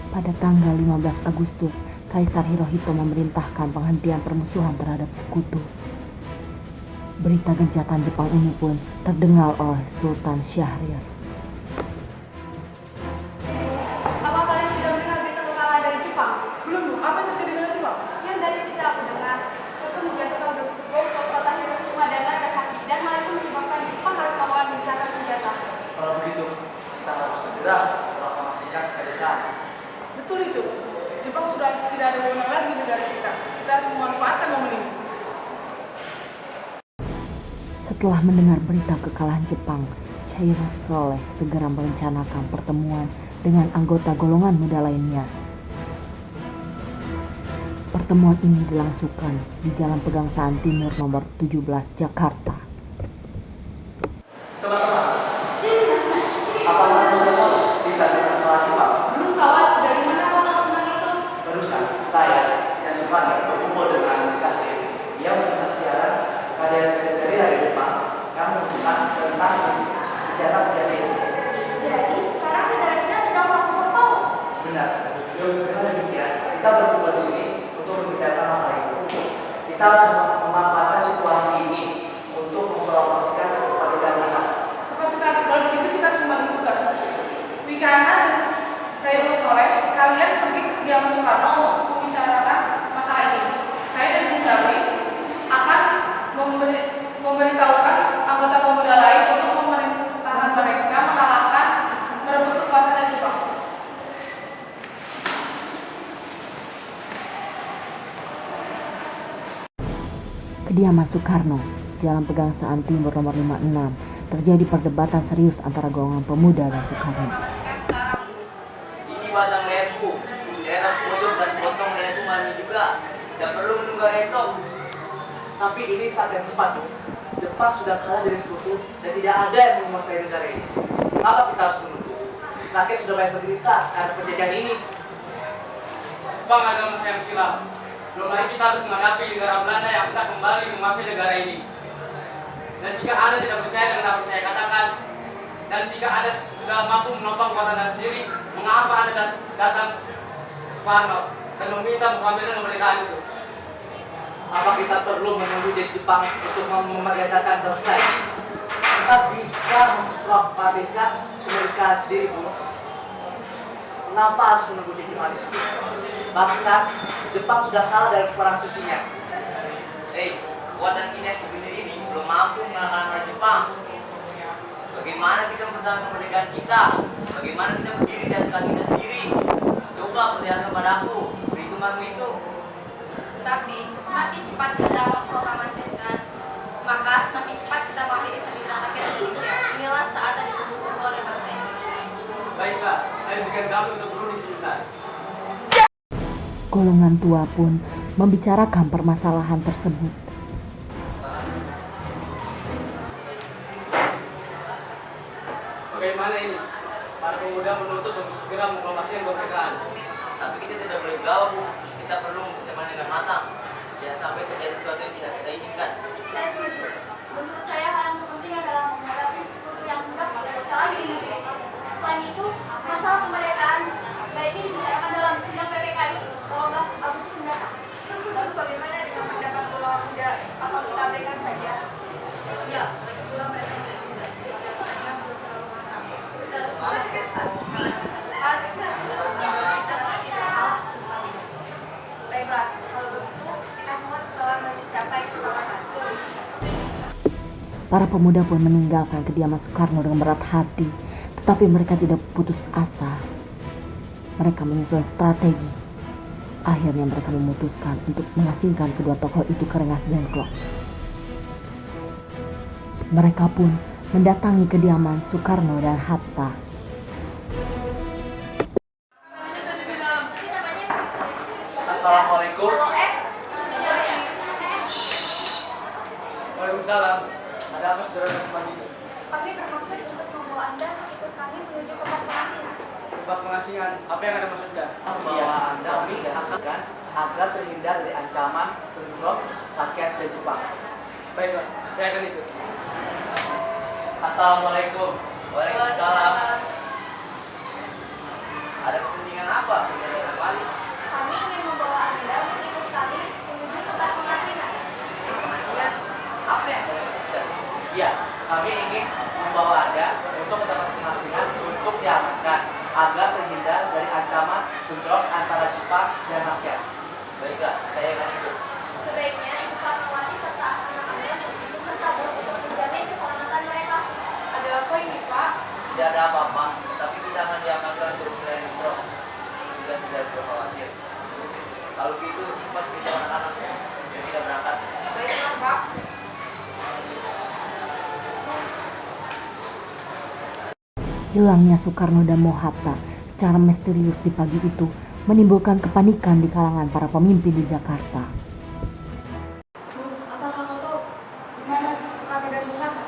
Pada tanggal 15 Agustus, Kaisar Hirohito memerintahkan penghentian permusuhan terhadap sekutu. Berita gencatan Jepang ini pun terdengar oleh Sultan Syahrir. Apa kalian sudah mendengar berita kekalahan dari Jepang? Belum, Bu. Apa yang terjadi dengan Jepang? Yang dari berita aku dengar, sekutu menjatuhkan bom ke kota Hiroshima dan Nagasaki, dan hal itu menyebabkan Jepang harus melakukan gencatan senjata. Kalau begitu, kita harus segera melakukan sejak kemerdekaan. Betul itu. Jepang sudah tidak ada wewenang lagi di negara kita. Kita harus memanfaatkan momen ini. Setelah mendengar berita kekalahan Jepang, Chihiro Soleh segera merencanakan pertemuan dengan anggota golongan muda lainnya. Pertemuan ini dilangsungkan di Jalan Pegangsaan Timur nomor 17 Jakarta. Teman-teman, apa kalian sudah tahu berita tentang kekalahan Jepang? Belum kawan, dari mana kau tahu tentang itu? Barusan saya dan Sukarno berkumpul dengan Syahrir yang mendengar siaran dari radio Jepang yang menunjukkan tentang senjata ini. Jadi, sekarang negara kita sedang melakukan apa? Benar. Dengan demikian, kita berkumpul di sini untuk membicarakan masalah itu. Kita harus memanfaatkan situasi ini untuk mempromosikan kemerdekaan kita. Tepat sekali. Kalau begitu kita harus membagi tugas. Wikana dan Kairo Soleh, kalian pergi ke kediaman Soekarno untuk membicarakan masalah ini. Saya dan Bung Darwis akan memberitahukan anggota pemuda lain untuk pemerintahan mereka mengalahkan merebut kekuasaan Jepang. Kediaman Soekarno, Jalan Pegangsaan Timur nomor 56, terjadi perdebatan serius antara golongan pemuda dan Soekarno. Ini batang leherku. Saya harus potong dan potong leherku malam juga. Tidak perlu menunggu esok. Tapi ini saat yang tepat, Cuk. Jepang sudah kalah dari sekutu dan tidak ada yang menguasai negara ini. Mengapa kita harus menunggu? Rakyat sudah banyak menderita karena penjajahan ini. Jepang adalah masa yang silam. Belum lagi kita harus menghadapi negara Belanda yang akan kembali menguasai negara ini. Dan jika Anda tidak percaya dengan apa yang saya katakan, dan jika Anda sudah mampu menopang kuatan Anda sendiri, mengapa Anda datang ke Soekarno dan meminta mengambil kemerdekaan itu? Apa kita perlu menunggu di Jepang untuk memerdekakan bangsa ini? Kita bisa memproklamirkan kemerdekaan sendiri, Bu. Kenapa harus menunggu di Jepang di situ? Bahkan Jepang sudah kalah dari perang sucinya. Hei, kekuatan kita yang sebenarnya ini belum mampu mengalahkan Jepang. Bagaimana kita mempertahankan kemerdekaan kita? Bagaimana kita berdiri di atas kaki kita sendiri? Coba perlihatkan padaku perhitunganmu itu. Tapi, semakin cepat kita memproklamasikan, maka semakin cepat kita mengakhiri penderitaan rakyat Indonesia. Inilah saat yang ditunggu oleh bangsa Indonesia. Baiklah, saya berikan kami untuk berunding sebentar. Golongan tua pun membicarakan permasalahan tersebut. Bagaimana ini? Para pemuda menuntut untuk segera memproklamasikan kemerdekaan. Tapi kita tidak boleh gawat, Bu. Kita perlu mempersiapkan dengan matang. Jangan sampai terjadi sesuatu yang tidak kita inginkan. Saya setuju. Menurut saya hal yang terpenting adalah menghadapi sekutu yang besar pada masalah di negeri. Selain itu, masalah kemerdekaan sebaiknya dibicarakan dalam sidang PPKI 12 Agustus mendatang. Lalu bagaimana dengan pendapat golongan muda? Apa kita abaikan saja? Ya, juga mereka yang sudah pertanyaannya belum terlalu matang. Kita harus mengerjakan Baiklah, kalau begitu kita semua telah mencapai kesepakatan. Para pemuda pun meninggalkan kediaman Soekarno dengan berat hati, tetapi mereka tidak putus asa. Mereka menyusun strategi. Akhirnya mereka memutuskan untuk mengasingkan kedua tokoh itu ke Rengas Dengklok. Mereka pun mendatangi kediaman Soekarno dan Hatta. Assalamualaikum. Waalaikumsalam. Ada apa saudara dan pagi ini? Kami bermaksud untuk membawa Anda ikut kami menuju ke tempat pengasingan. Tempat pengasingan, apa yang Anda maksudkan? Bahwa Anda mengingatkan agar terhindar dari ancaman bentrok rakyat dan Jepang. Baiklah, saya akan ikut. Assalamualaikum. Waalaikumsalam. Ada kepentingan apa? Kami ingin membawa Anda untuk mendapat penghasilan untuk diamankan agar terhindar dari ancaman bentrok antara Jepang dan rakyat. Baiklah, saya akan ikut. Sebaiknya Ibu Fatmawati serta anak-anaknya ikut serta untuk menjamin keselamatan mereka. Ada apa ini, Pak? Tidak ada apa-apa, tapi kita akan diamankan untuk wilayah bentrok. Juga tidak perlu khawatir. Kalau gitu, cepat kita anak-anaknya. Jadi kita berangkat. Baiklah, Pak. Hilangnya Soekarno dan Mohatta secara misterius di pagi itu menimbulkan kepanikan di kalangan para pemimpin di Jakarta. Bu, apakah kau tahu di mana Soekarno dan Bung Hatta?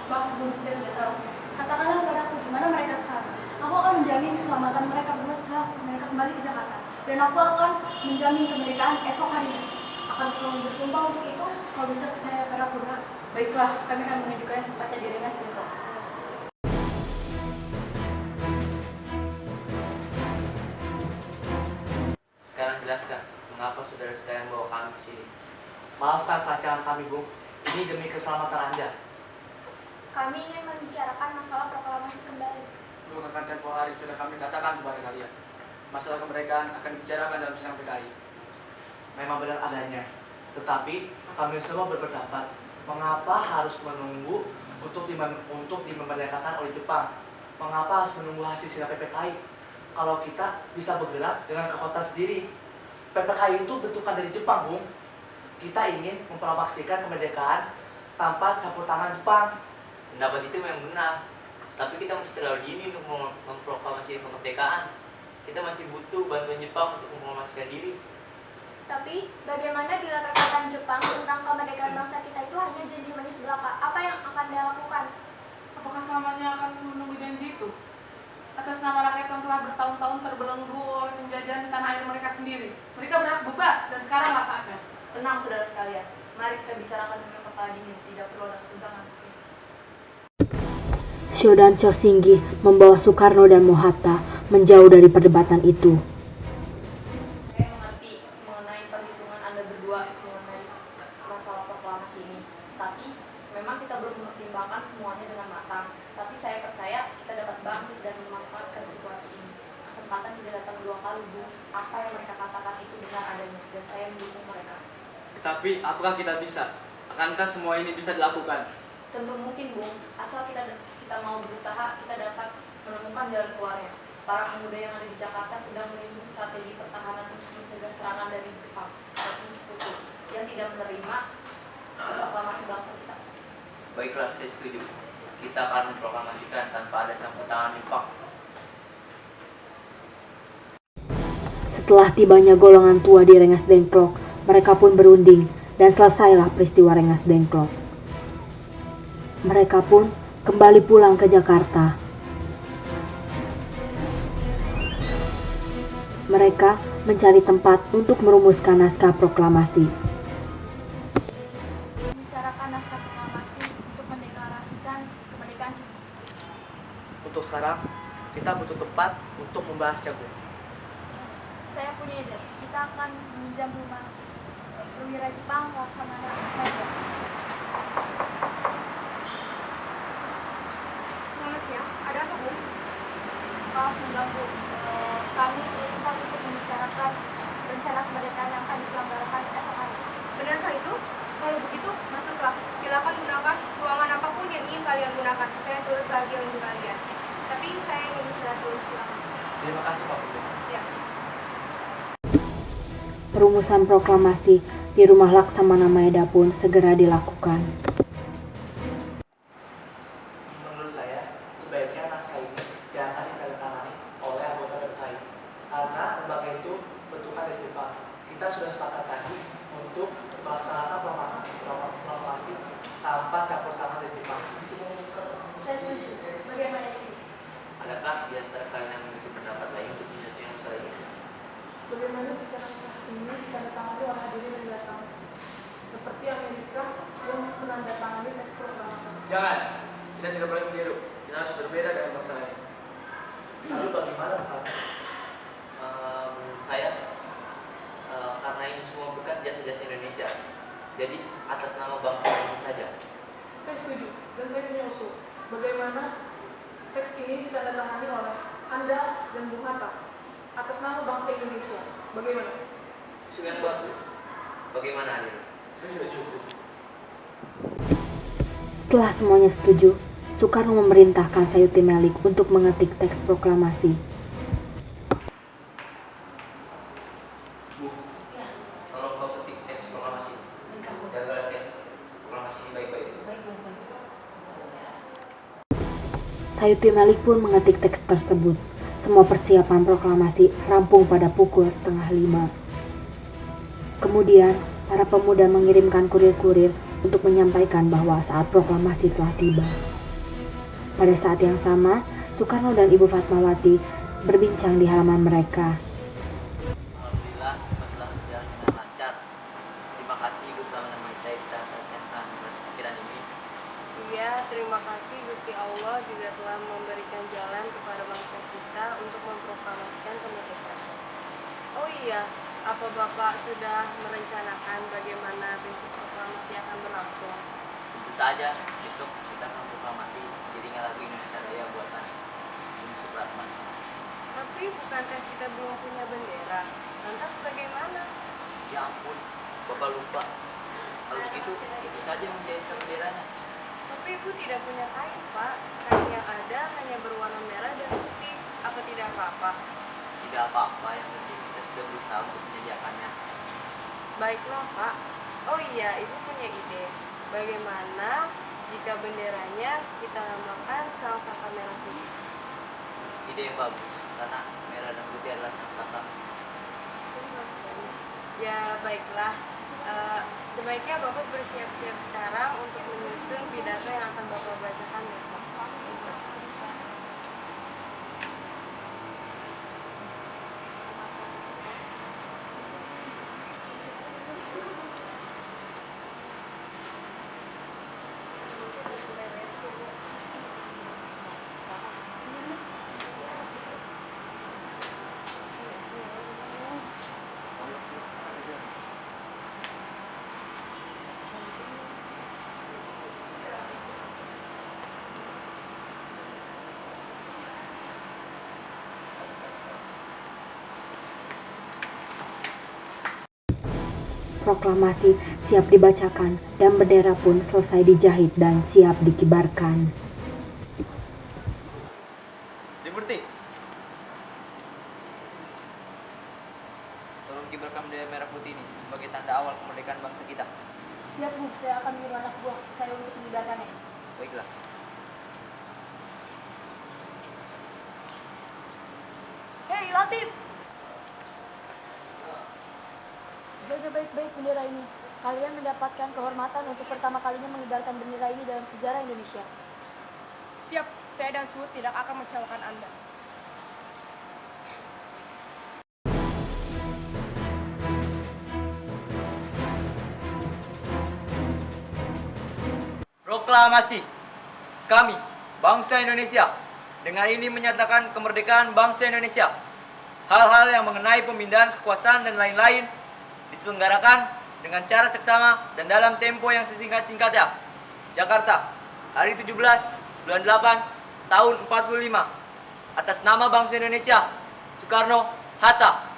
Maaf, Bu, saya tidak tahu. Katakanlah padaku di mana mereka sekarang. Aku akan menjamin keselamatan mereka berdua setelah mereka kembali ke Jakarta. Dan aku akan menjamin kemerdekaan esok harinya. Akan kau bersumpah untuk itu? Kau bisa percaya padaku, nak? Baiklah, kami akan menunjukkan tempatnya di Rengas Dengklok. Sekarang jelaskan, mengapa saudara sekalian bawa kami ke sini? Maafkan kehadiran kami, Bung. Ini demi keselamatan Anda. Kami ingin membicarakan masalah proklamasi kembali. Untuk akan tempoh hari sudah kami katakan kepada kalian. Masalah kemerdekaan akan dibicarakan dalam sidang PKI. Memang benar adanya. Tetapi kami semua berpendapat, mengapa harus menunggu untuk dimerdekakan oleh Jepang? Mengapa harus menunggu hasil sidang PPKI? Kalau kita bisa bergerak dengan kekuatan sendiri. PPKI itu bentukan dari Jepang, Bung. Kita ingin mempromosikan kemerdekaan tanpa campur tangan Jepang. Pendapat itu memang benar, tapi kita masih terlalu dini untuk memproklamasi kemerdekaan. Kita masih butuh bantuan Jepang untuk mempromosikan diri. Tapi bagaimana bila perkataan Jepang tentang kemerdekaan bangsa kita itu hanya janji manis belaka? Apa yang akan dia lakukan? Apakah selamanya akan menunggu janji itu? Atas nama rakyat yang telah bertahun-tahun terbelenggu oleh penjajahan di tanah air mereka sendiri. Mereka berhak bebas dan sekaranglah saatnya. Tenang saudara sekalian, mari kita bicarakan dengan kepala dingin, tidak perlu ada ketegangan. Sho dan Cho Singgi membawa Soekarno dan Mohatta menjauh dari perdebatan itu. Saya mengerti mengenai perhitungan Anda berdua mengenai masalah proklamasi ini. Tapi memang kita belum mempertimbangkan semuanya dengan matang. Tapi saya percaya kita dapat bangkit dan memanfaatkan situasi ini. Kesempatan tidak datang dua kali, Bu. Apa yang mereka katakan itu benar adanya, dan saya mendukung mereka. Tetapi apakah kita bisa? Akankah semua ini bisa dilakukan? Tentu mungkin, Bung. Asal kita mau berusaha, kita dapat menemukan jalan keluarnya. Para pemuda yang ada di Jakarta sedang menyusun strategi pertahanan untuk mencegah serangan dari Jepang ataupun sekutu yang tidak menerima proklamasi bangsa kita. Baiklah, saya setuju. Kita akan memproklamasikan tanpa ada campur tangan Jepang. Setelah tibanya golongan tua di Rengas Dengklok, mereka pun berunding dan selesailah peristiwa Rengas Dengklok. Mereka pun kembali pulang ke Jakarta. Mereka mencari tempat untuk merumuskan naskah proklamasi. Membicarakan naskah proklamasi untuk mendeklarasikan kemerdekaan kita. Untuk sekarang, kita butuh tempat untuk membahasnya, Bung. Saya punya ide. Kita akan meminjam rumah perwira Jepang Laksamana Maeda. Selamat siang. Ada apa, Bu? Maaf mengganggu. Kami perlu tempat untuk membicarakan rencana kemerdekaan yang akan diselenggarakan esok hari. Benarkah itu? Kalau begitu, masuklah. Silakan gunakan ruangan apapun yang ingin kalian gunakan. Saya turut bahagia untuk kalian. Tapi saya ingin istirahat dulu, silakan. Terima kasih, Pak Bung. Ya. Perumusan proklamasi di rumah Laksamana Maeda pun segera dilakukan. Menurut saya, sebaiknya naskah ini jangan ditandatangani oleh anggota PPKI karena lembaga itu bentukan dari Jepang. Kita sudah sepakat tadi untuk melaksanakan proklamasi tanpa campur tangan dari Jepang. Saya setuju. Bagaimana ini? Adakah di antara kalian yang memiliki pendapat lain untuk menyelesaikan masalah ini? Bagaimana jika naskah ini ditandatangani oleh hadirin yang datang? Seperti Amerika yang menandatangani teks proklamasi. Jangan, kita tidak boleh meniru. Kita harus berbeda dengan bangsa lain. Lalu bagaimana, Pak? Menurut saya, karena ini semua berkat jasa-jasa Indonesia, jadi atas nama bangsa Indonesia saja. Saya setuju. dan saya punya usul. Bagaimana teks ini ditandatangani oleh Anda dan Bung Hatta atas nama bangsa Indonesia? Bagaimana? Usulan bagus. Bagaimana Adil? Setelah semuanya setuju, Soekarno memerintahkan Sayuti Melik untuk mengetik teks proklamasi. Bu, tolong kau ketik teks proklamasi. Jaga teks proklamasi ini baik-baik. Sayuti Melik pun mengetik teks tersebut. Semua persiapan proklamasi rampung pada pukul 4:30. Kemudian, para pemuda mengirimkan kurir-kurir untuk menyampaikan bahwa saat proklamasi telah tiba. Pada saat yang sama, Soekarno dan Ibu Fatmawati berbincang di halaman mereka. Alhamdulillah, setelah berjalan dengan lancar. Terima kasih Ibu telah menemani saya di saat-saat yang sangat berpikiran ini. Iya, terima kasih Gusti Allah juga telah memberikan jalan kepada bangsa kita untuk memproklamasikan kemerdekaan. Oh iya, apa Bapak sudah merencanakan bagaimana besok proklamasi akan berlangsung? Tentu saja, besok kita akan proklamasi jadinya lagu Indonesia Raya buatan Bung Supratman. Tapi bukankah kita belum punya bendera? Lantas bagaimana? Ya ampun, Bapak lupa. Kalau begitu, itu saja yang menjadikan benderanya. Tapi Ibu tidak punya kain, Pak. Kain yang ada hanya berwarna merah dan putih. Apa tidak apa-apa? Tidak apa-apa, yang penting kita sudah berusaha untuk menyediakannya. Baiklah, Pak. Oh iya, Ibu punya ide. Bagaimana jika benderanya kita namakan Sangsaka Merah Putih? Ide yang bagus, karena merah dan putih adalah sangsaka. Ya, baiklah. Sebaiknya Bapak bersiap-siap sekarang untuk menyusun pidato yang akan Bapak bacakan besok. Proklamasi siap dibacakan dan bendera pun selesai dijahit dan siap dikibarkan. Liberty, tolong kibarkan bendera merah putih ini sebagai tanda awal kemerdekaan bangsa kita. Siap Bu, saya akan menyuruh anak buah saya untuk mengibarkannya. Baiklah. Hei Latif, jaga baik-baik bendera ini. Kalian mendapatkan kehormatan untuk pertama kalinya mengibarkan bendera ini dalam sejarah Indonesia. Siap, saya dan Suud tidak akan mengecewakan Anda. Proklamasi. Kami, bangsa Indonesia, dengan ini menyatakan kemerdekaan bangsa Indonesia. Hal-hal yang mengenai pemindahan kekuasaan dan lain-lain diselenggarakan dengan cara seksama dan dalam tempo yang sesingkat-singkatnya. Jakarta, hari 17 bulan 8 tahun 45. Atas nama bangsa Indonesia, Soekarno Hatta.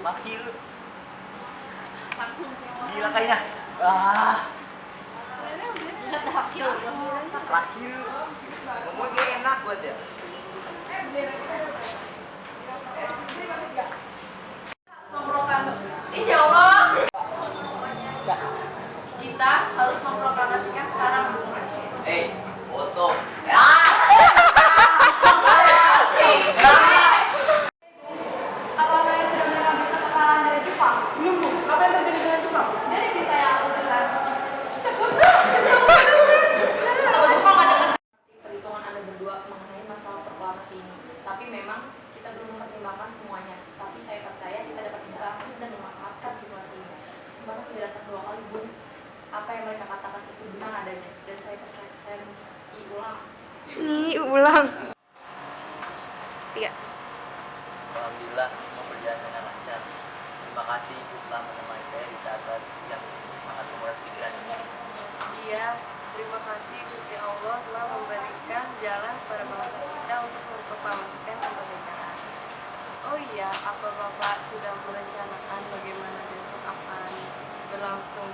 Makil. Langsung Gila kayaknya. Ah, Lakil. makil. Ngomong kayak enak buat ya. Insya Allah kita harus memproklamasikan sekarang, Bu. Foto. Apa Maya sudah mengambil kekalahan dari Jepang? Belum, Bu. Apa yang terjadi dengan Jepang? Dari cerita yang aku dengar, sekutu. Kalau Jepang ada perhitungan Anda berdua mengenai masalah proklamasi ini. Tapi memang kita belum mempertimbangkan semuanya. Tapi saya percaya kita dapat memahami dan memanfaatkan situasi ini. Kesempatan tidak datang dua kali, Bu. Apa yang mereka katakan itu benar adanya. Dan saya percaya saya ulang. Nih, ulang. 3. Alhamdulillah semua berjalan dengan lancar. Terima kasih Ibu telah menemani saya di saat-saat yang sangat menguras pikiran ini. Iya, terima kasih Gusti Allah telah memberikan jalan kepada bangsa kita untuk memproklamasikan kemerdekaan. Oh iya, apa Bapak sudah merencanakan bagaimana besok akan berlangsung?